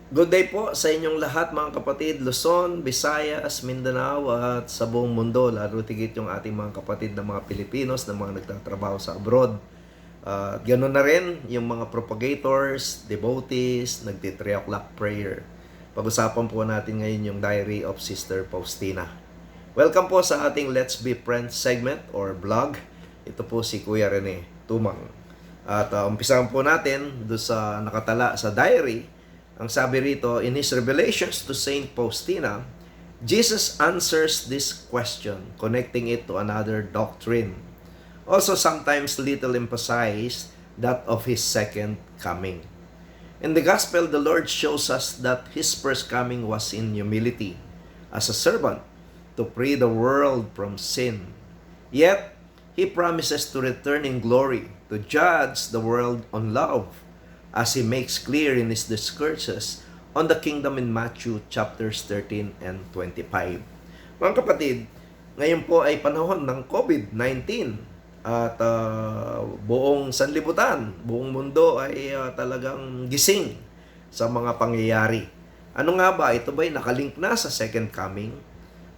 Good day po sa inyong lahat mga kapatid, Luzon, Visayas, Mindanao at sa buong mundo, lalo tigit yung ating mga kapatid na mga Pilipinos na mga nagtatrabaho sa abroad. At ganoon na rin yung mga propagators, devotees, nagti 3 o'clock prayer. Pag-usapan po natin ngayon yung Diary of Sister Faustina. Welcome po sa ating Let's Be Friends segment or vlog. Ito po si Kuya Rene Tumang. At umpisahan po natin doon sa nakatala sa diary. Ang sabi rito, in his revelations to Saint Faustina, Jesus answers this question, connecting it to another doctrine. Also sometimes little emphasized that of his second coming. In the gospel, the Lord shows us that his first coming was in humility, as a servant, to free the world from sin. Yet, he promises to return in glory to judge the world on love, as he makes clear in his discourses on the kingdom in Matthew chapters 13 and 25. Mga kapatid, ngayon po ay panahon ng COVID-19 at buong sanlibutan, buong mundo ay talagang gising sa mga pangyayari. Ano nga ba? Ito ba'y nakalink na sa second coming?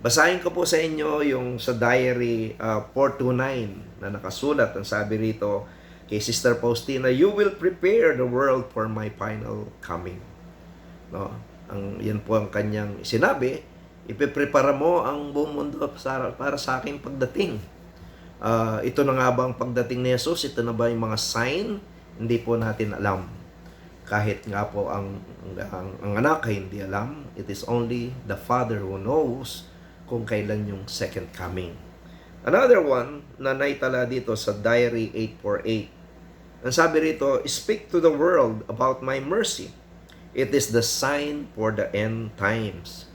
Basahin ko po sa inyo yung sa diary 429 na nakasulat. Ang sabi rito, kay Sister Faustina, you will prepare the world for my final coming. No? Yan po ang kanyang sinabi, ipiprepara mo ang buong mundo para sa aking pagdating. Ito na nga ba ang pagdating ni Jesus? Ito na ba yung mga sign? Hindi po natin alam. Kahit nga po ang anak ay hindi alam, it is only the Father who knows kung kailan yung second coming. Another one na naitala dito sa Diary 848. Ang sabi rito, speak to the world about my mercy. It is the sign for the end times.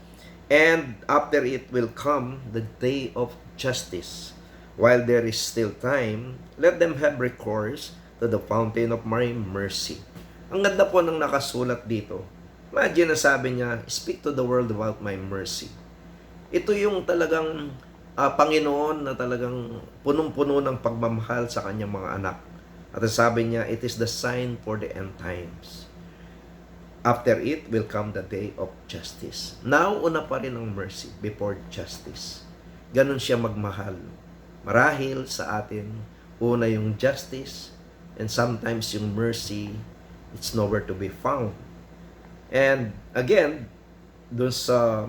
And after it will come the day of justice. While there is still time, let them have recourse to the fountain of my mercy. Ang ganda po ng nakasulat dito. Imagine na sabi niya, speak to the world about my mercy. Ito yung talagang Panginoon na talagang punong-puno ng pagmamahal sa kanyang mga anak. At sabi niya, it is the sign for the end times. After it will come the day of justice. Now, una pa rin ang mercy before justice. Ganon siya magmahal. Marahil sa atin, una yung justice, and sometimes yung mercy, it's nowhere to be found. And again, dun sa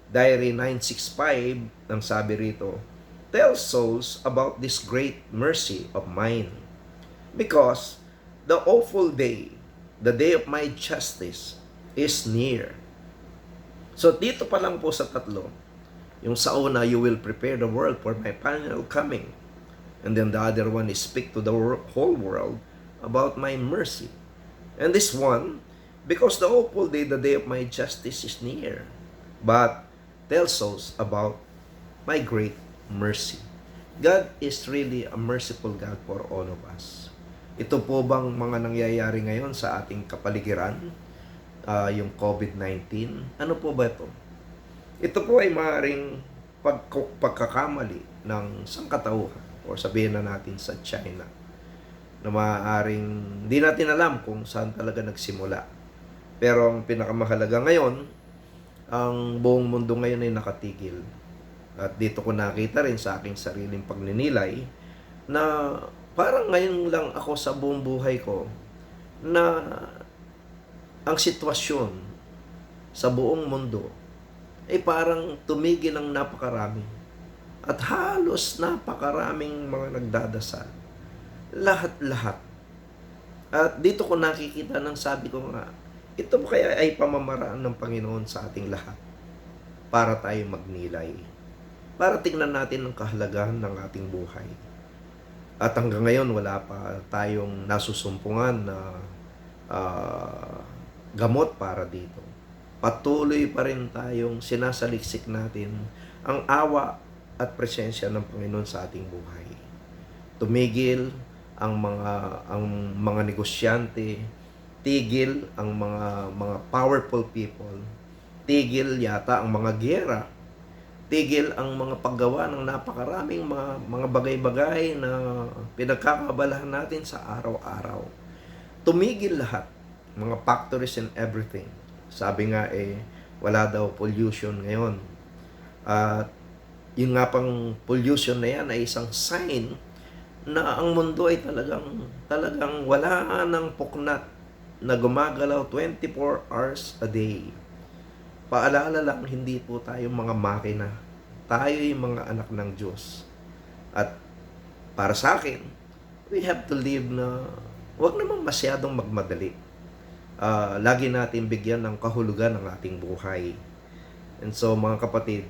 Diary 965, ang sabi rito, tell souls about this great mercy of mine. Because the awful day, the day of my justice, is near. So dito pa lang po sa tatlo, yung sa una, you will prepare the world for my final coming. And then the other one is speak to the whole world about my mercy. And this one, because the awful day, the day of my justice is near. But tell souls about my great mercy. God is really a merciful God for all of us. Ito po bang mga nangyayari ngayon sa ating kapaligiran? Yung COVID-19? Ano po ba ito? Ito po ay maaaring pagkakamali ng sangkatauhan o sabihin na natin sa China na maaaring hindi natin alam kung saan talaga nagsimula. Pero ang pinakamahalaga ngayon, ang buong mundo ngayon ay nakatigil. At dito ko nakita rin sa aking sariling pagninilay na parang ngayon lang ako sa buong buhay ko na ang sitwasyon sa buong mundo ay parang tumigil ng napakarami. At halos napakaraming mga nagdadasal. Lahat-lahat. At dito ko nakikita ng sabi ko nga, ito kaya ay pamamaraan ng Panginoon sa ating lahat para tayo magnilay. Para tingnan natin ang kahalagahan ng ating buhay. At hanggang ngayon, wala pa tayong nasusumpungan na gamot para dito. Patuloy pa rin tayong sinasaliksik natin ang awa at presensya ng Panginoon sa ating buhay. Tumigil ang mga negosyante, tigil ang mga powerful people, tigil yata ang mga giyera, tigil ang mga paggawa ng napakaraming mga bagay-bagay na pinagkakabalahan natin sa araw-araw. Tumigil lahat, mga factories and everything. Sabi nga wala daw pollution ngayon. At yung nga pang pollution na yan ay isang sign na ang mundo ay talagang wala ng puknat na gumagalaw 24 hours a day. Paalala lang, hindi po tayo mga makina. Tayo yung mga anak ng Diyos. At para sa akin, we have to live na wag naman masyadong magmadali. Lagi natin bigyan ng kahulugan ng ating buhay. And so mga kapatid,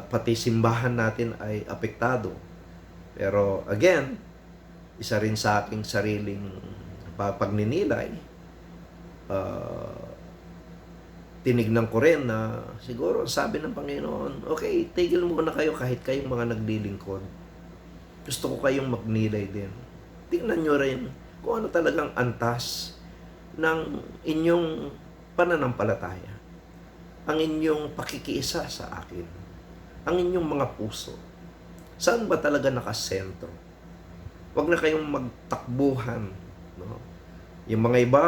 pati simbahan natin ay apektado. Pero again, isa rin sa aking sariling pagninilay, tinignan ko rin na siguro sabi ng Panginoon, okay, tigil muna kayo kahit kayong mga naglilingkod. Gusto ko kayong magnilay din. Tingnan nyo rin kung ano talagang antas ng inyong pananampalataya. Ang inyong pakikiisa sa akin. Ang inyong mga puso. Saan ba talaga nakasentro? Huwag na kayong magtakbuhan. No? Yung mga iba,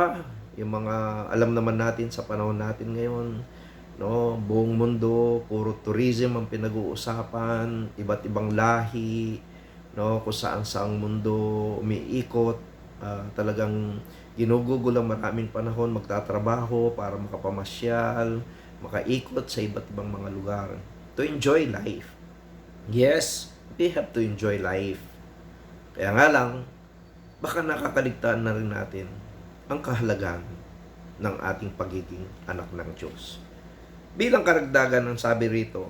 yung mga alam naman natin sa panahon natin ngayon, no, buong mundo, puro tourism ang pinag-uusapan, iba't ibang lahi, no, kung saan-saang mundo umiikot, talagang ginugugol ang maraming panahon magtatrabaho para makapamasyal, makaikot sa iba't ibang mga lugar to enjoy life. Yes, we have to enjoy life. Kaya nga lang, baka nakakaligtaan na rin natin ang kahalagahan ng ating pagiging anak ng Diyos. Bilang karagdagan ng sabi rito,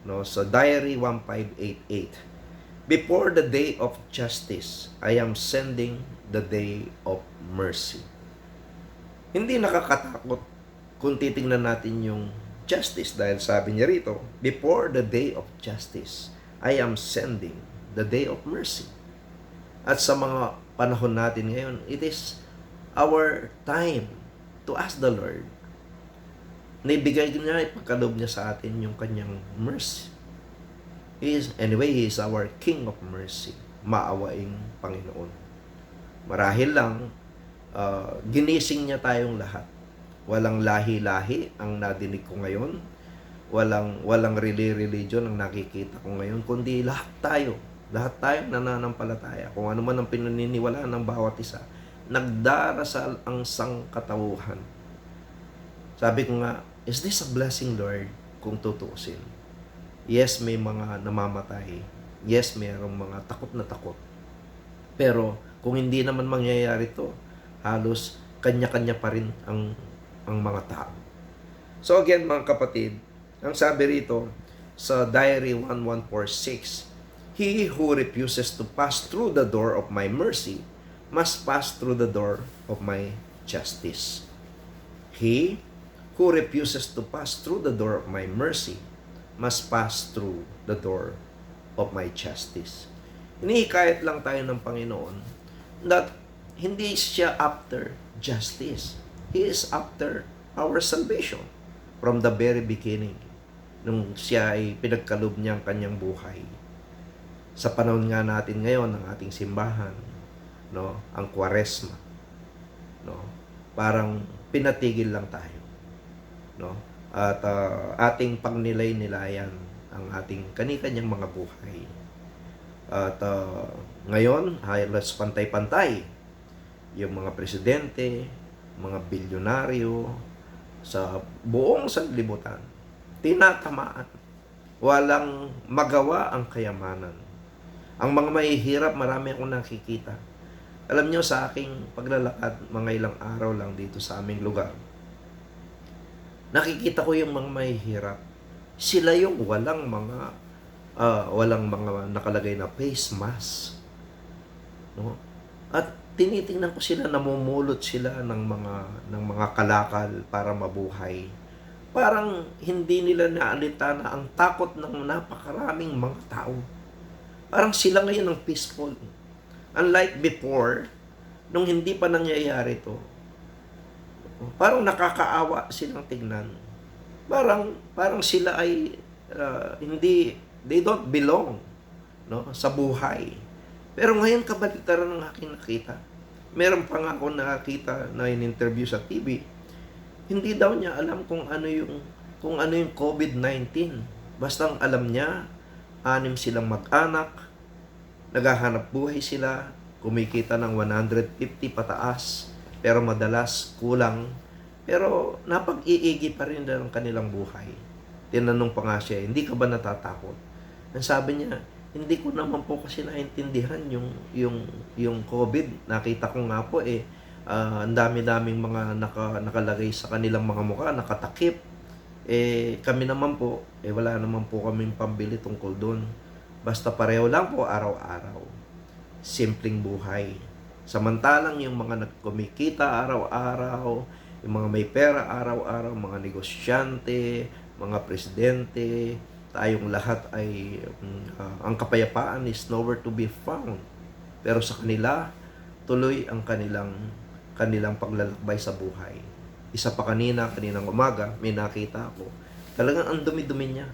no, sa Diary 1588, before the day of justice, I am sending the day of mercy. Hindi nakakatakot kung titingnan natin yung justice dahil sabi niya rito, before the day of justice, I am sending the day of mercy. At sa mga panahon natin ngayon, it is our time to ask the Lord. Naibigay niya, ipagkaloob niya sa atin yung kanyang mercy. He is our King of mercy, maawaing Panginoon. Marahil lang, ginising niya tayong lahat. Walang lahi-lahi ang nadinig ko ngayon. Walang religion ang nakikita ko ngayon, kundi lahat tayo nananampalataya. Kung ano man ang pinaniniwalaan ng bawat isa, nagdarasal ang sangkatauhan. Sabi ko nga, is this a blessing, Lord? Kung tutuusin. Yes, may mga namamatay. Yes, mayroong mga takot na takot. Pero kung hindi naman mangyayari to, halos kanya-kanya pa rin ang mga tao. So again, mga kapatid, ang sabi rito sa Diary 1146, he who refuses to pass through the door of my mercy must pass through the door of my justice. He who refuses to pass through the door of my mercy must pass through the door of my justice. Hinihikayat lang tayo ng Panginoon that hindi siya after justice. He is after our salvation from the very beginning. Nung siya ay pinagkaloob niya ang kanyang buhay. Sa panahon nga natin ngayon ng ating simbahan, no, ang Kwaresma, no, parang pinatigil lang tayo, no, at ating pagnilay-nilayan ang ating kani-kanyang mga buhay. At ngayon, halos pantay-pantay yung mga presidente, mga bilyonaryo sa buong sanlibutan, tinatamaan, walang magawa ang kayamanan. Ang mga mahihirap, marami akong nakikita. Alam nyo, sa aking paglalakad, mga ilang araw lang dito sa aming lugar, nakikita ko yung mga mahihirap. Sila yung walang mga nakalagay na face mask. No? At tinitingnan ko sila, namumulot sila ng mga kalakal para mabuhay. Parang hindi nila naalitana ang takot ng napakaraming mga tao. Parang sila ngayon ang peaceful. Unlike before, nung hindi pa nangyayari to, parang nakakaawa silang tignan. Parang sila ay they don't belong, no, sa buhay. Pero ngayon kabaliktaran ng aking nakita. Meron pa nga ako nakita na in-interview sa TV. Hindi daw niya alam kung ano yung COVID-19. Basta ang alam niya, 6 silang mag-anak, naghahanap buhay sila, kumikita ng 150 pataas, pero madalas kulang. Pero napag-iigi pa rin ng kanilang buhay. Tinanong pa nga siya, hindi ka ba natatakot? Ang sabi niya, hindi ko naman po kasi naintindihan yung COVID. Nakita ko nga po ang dami-daming mga nakalagay sa kanilang mga mukha, nakatakip. Kami naman po, wala naman po kaming pambili tungkol doon. Basta pareho lang po araw-araw. Simpleng buhay. Samantalang yung mga nagkumikita araw-araw, yung mga may pera araw-araw, mga negosyante, mga presidente, tayong lahat ay ang kapayapaan is nowhere to be found. Pero sa kanila, tuloy ang kanilang paglalakbay sa buhay. Isa pa kaninang umaga, may nakita ako. Talagang ang dumi-dumi niya.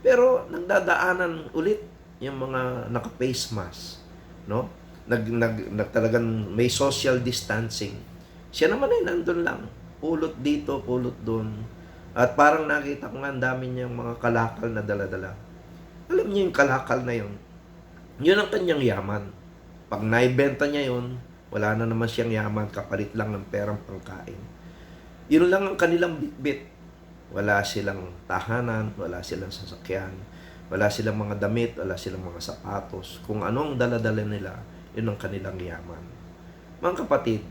Pero nagdadaanan ulit yung mga naka-face mask, no? Talagang may social distancing. Siya naman ay nandun lang. Pulot dito, pulot doon. At parang nakita ko nga ang dami niyang mga kalakal na dala-dala. Alam niyo yung kalakal na yun, yun ang kanyang yaman. Pag naibenta niya yun, wala na naman siyang yaman, kapalit lang ng perang pangkain. Yun lang ang kanilang bitbit. Wala silang tahanan, wala silang sasakyan, wala silang mga damit, wala silang mga sapatos. Kung ano ang dala-dala nila, yun ang kanilang yaman. Mga kapatid,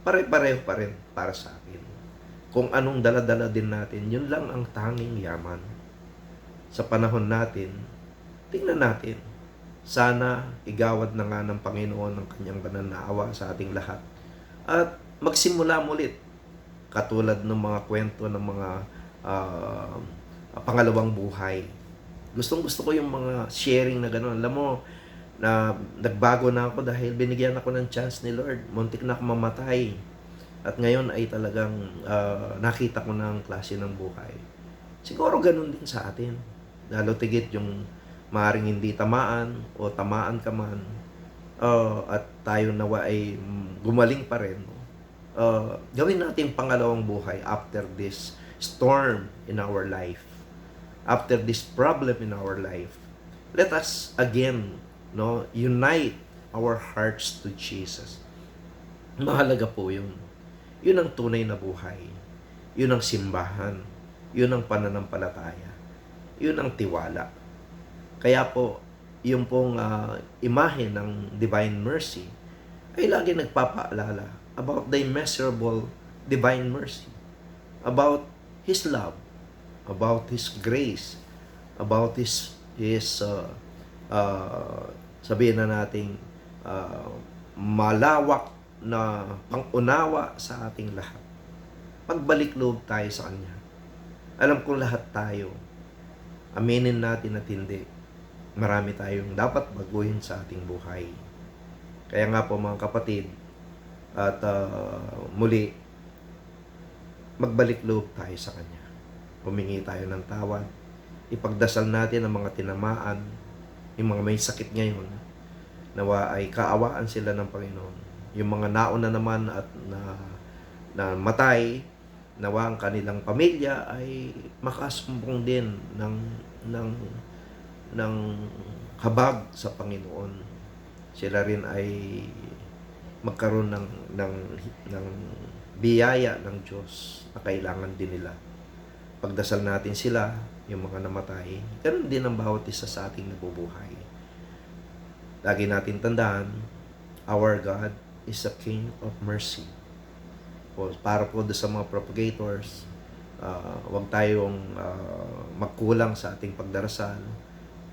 pare-pareho pa rin para sa akin. Kung anong dala-dala din natin, yun lang ang tanging yaman. Sa panahon natin, tingnan natin. Sana igawad na nga ng Panginoon ng kanyang banal na awa sa ating lahat. At magsimula mulit. Katulad ng mga kwento ng mga pangalawang buhay. Gustong-gusto ko yung mga sharing na gano'n. Alam mo, na nagbago na ako dahil binigyan ako ng chance ni Lord. Muntik na ako mamatay. At ngayon ay talagang nakita ko ng klase ng buhay. Siguro ganun din sa atin. Lalo tigit yung maaaring hindi tamaan o tamaan ka man at tayo nawa ay gumaling pa rin. Gawin natin pangalawang buhay after this storm in our life. After this problem in our life. Let us again unite our hearts to Jesus. Mahalaga po yun. Yun ang tunay na buhay. Yun ang simbahan. Yun ang pananampalataya. Yun ang tiwala. Kaya po, yung pong imahe ng Divine Mercy ay lagi nagpapaalala about the immeasurable Divine Mercy, about His love, about His grace, about His sabihin na nating malawak na pangunawa sa ating lahat. Pagbalik loob tayo sa Kanya. Alam kong lahat tayo, aminin natin at hindi, marami tayong dapat baguhin sa ating buhay. Kaya nga po mga kapatid, at muli, magbalik loob tayo sa Kanya. Humingi tayo ng tawad. Ipagdasal natin ang mga tinamaan, yung mga may sakit ngayon, nawa ay kaawaan sila ng Panginoon. Yung mga nauna naman at na matay, nawa ang kanilang pamilya ay makasumbong din ng habag sa Panginoon. Sila rin ay magkaroon ng biyaya ng Diyos na kailangan din nila. Pagdasal natin sila, yung mga namatay, ganun din ang bawat isa sa ating nabubuhay. Lagi natin tandaan, our God is a King of mercy. Para po sa mga propagators, huwag tayong magkulang sa ating pagdarasal.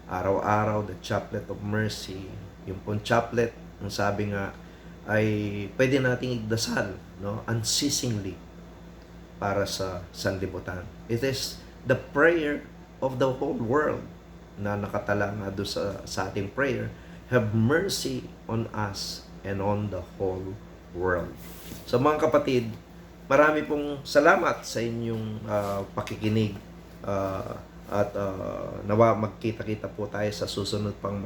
Araw-araw, the chaplet of mercy. Yung pong chaplet, ang sabi nga, ay pwede nating igdasal, unceasingly para sa sanlibutan. It is the prayer of the whole world na nakatala nga doon sa ating prayer. Have mercy on us and on the whole world. So mga kapatid, marami pong salamat sa inyong pakikinig at nawa magkita-kita po tayo sa susunod pang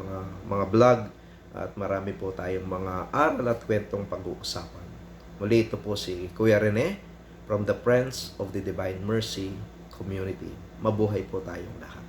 mga vlog at marami po tayong mga aral at kwentong pag-uusapan. Muli ito po si Kuya Rene from the Friends of the Divine Mercy Community. Mabuhay po tayong lahat.